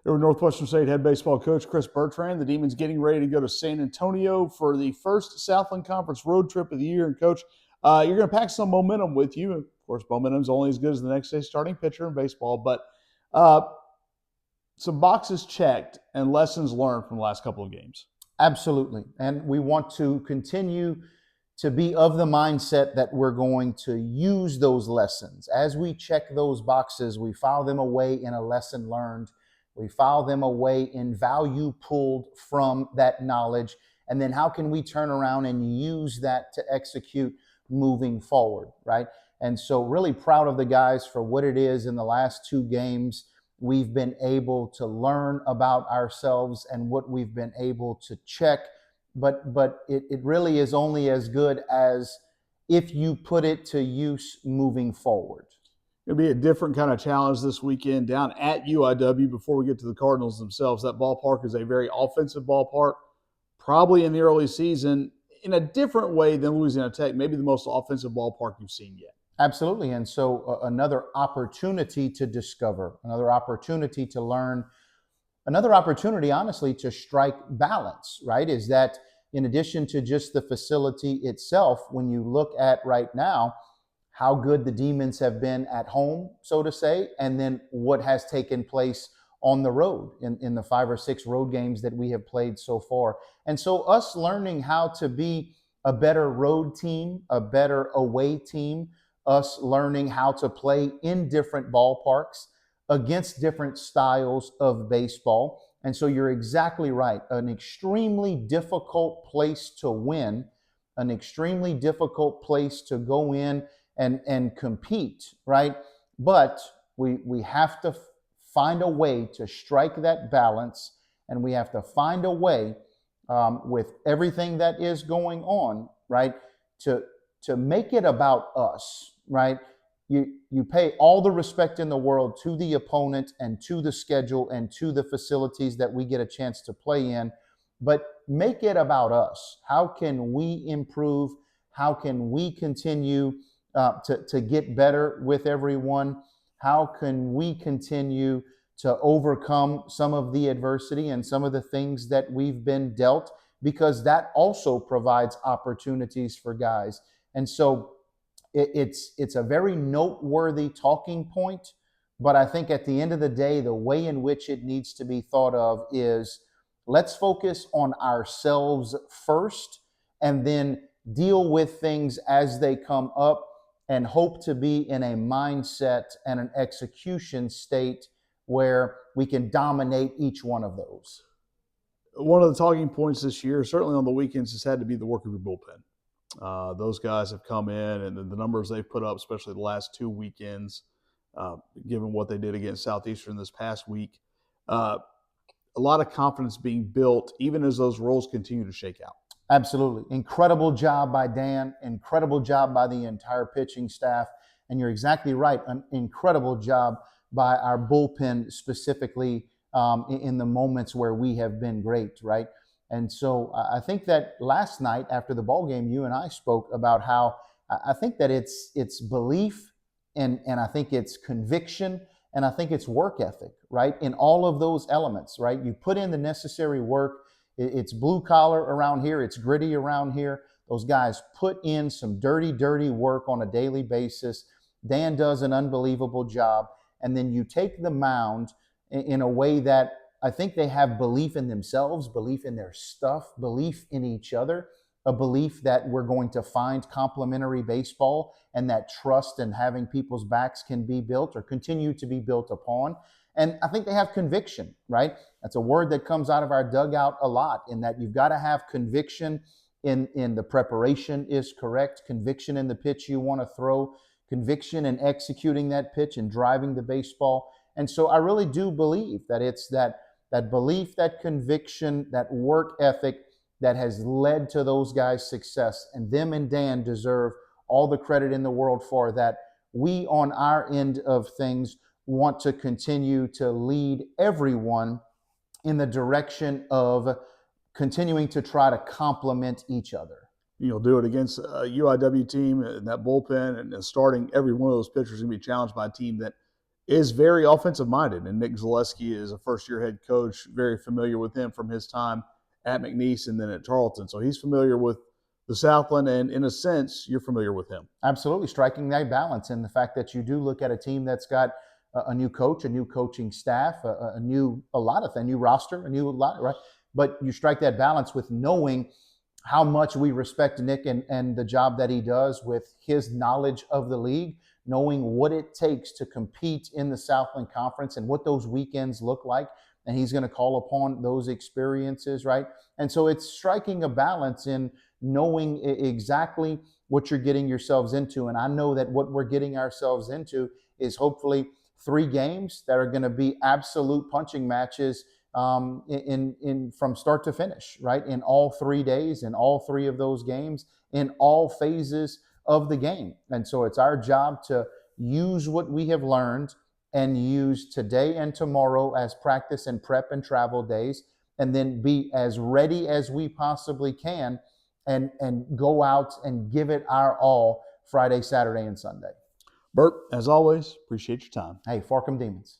Here with Northwestern State head baseball coach Chris Bertrand. The Demons getting ready to go to San Antonio for the first Southland Conference road trip of the year. And, Coach, you're going to pack some momentum with you. Of course, momentum's only as good as the next day's starting pitcher in baseball. But some boxes checked and lessons learned from the last couple of games. Absolutely. And we want to continue to be of the mindset that we're going to use those lessons. As we check those boxes, we file them away in a lesson learned. We file them away in value pulled from that knowledge. And then how can we turn around and use that to execute moving forward, right? And so really proud of the guys for what it is in the last two games. We've been able to learn about ourselves and what we've been able to check. But it really is only as good as if you put it to use moving forward. It'll be a different kind of challenge this weekend down at UIW before we get to the Cardinals themselves. That ballpark is a very offensive ballpark, probably in the early season in a different way than Louisiana Tech, maybe the most offensive ballpark you've seen yet. Absolutely. And so another opportunity to discover, another opportunity to learn, another opportunity, honestly, to strike balance, right? Is that in addition to just the facility itself, when you look at right now, how good the Demons have been at home, so to say, and then what has taken place on the road in the 5 or 6 road games that we have played so far. And so us learning how to be a better road team, a better away team, us learning how to play in different ballparks against different styles of baseball. And so you're exactly right. An extremely difficult place to win, an extremely difficult place to go in and compete, right? But we have to find a way to strike that balance, and we have to find a way with everything that is going on, right, to make it about us, right? You pay all the respect in the world to the opponent and to the schedule and to the facilities that we get a chance to play in, but make it about us. How can we improve? How can we continue to get better with everyone? How can we continue to overcome some of the adversity and some of the things that we've been dealt? Because that also provides opportunities for guys. And so it's a very noteworthy talking point, but I think at the end of the day, the way in which it needs to be thought of is let's focus on ourselves first and then deal with things as they come up and hope to be in a mindset and an execution state where we can dominate each one of those. One of the talking points this year, certainly on the weekends, has had to be the work of your bullpen. Those guys have come in, and the numbers they've put up, especially the last 2 weekends, given what they did against Southeastern this past week, a lot of confidence being built even as those roles continue to shake out. Absolutely. Incredible job by Dan. Incredible job by the entire pitching staff. And you're exactly right. An incredible job by our bullpen specifically in the moments where we have been great, right? And so I think that last night after the ball game, you and I spoke about how I think that it's belief and I think it's conviction and I think it's work ethic, right? In all of those elements, right? You put in the necessary work. It's blue collar around here. It's gritty around here. Those guys put in some dirty, dirty work on a daily basis. Dan does an unbelievable job. And then you take the mound in a way that I think they have belief in themselves, belief in their stuff, belief in each other, a belief that we're going to find complementary baseball and that trust and having people's backs can be built or continue to be built upon. And I think they have conviction, right? That's a word that comes out of our dugout a lot, in that you've got to have conviction in the preparation is correct, conviction in the pitch you want to throw, conviction in executing that pitch and driving the baseball. And so I really do believe that it's that belief, that conviction, that work ethic that has led to those guys' success. And them and Dan deserve all the credit in the world for that. We on our end of things want to continue to lead everyone in the direction of continuing to try to complement each other. You'll do it against a UIW team and that bullpen, and starting every one of those pitchers is going to be challenged by a team that is very offensive minded. And Nick Zaleski is a first-year head coach, very familiar with him from his time at McNeese and then at Tarleton. So he's familiar with the Southland, and in a sense, you're familiar with him. Absolutely, striking that balance, and the fact that you do look at a team that's got a new coach, a new coaching staff, a new roster, a new lot, right? But you strike that balance with knowing how much we respect Nick and the job that he does with his knowledge of the league, knowing what it takes to compete in the Southland Conference and what those weekends look like. And he's going to call upon those experiences, right? And so it's striking a balance in knowing exactly what you're getting yourselves into. And I know that what we're getting ourselves into is hopefully 3 games that are going to be absolute punching matches in from start to finish, right? In all 3 days, in all 3 of those games, in all phases of the game. And so it's our job to use what we have learned and use today and tomorrow as practice and prep and travel days, and then be as ready as we possibly can and go out and give it our all Friday, Saturday, and Sunday. Bert, as always, appreciate your time. Hey, Farcom Demons.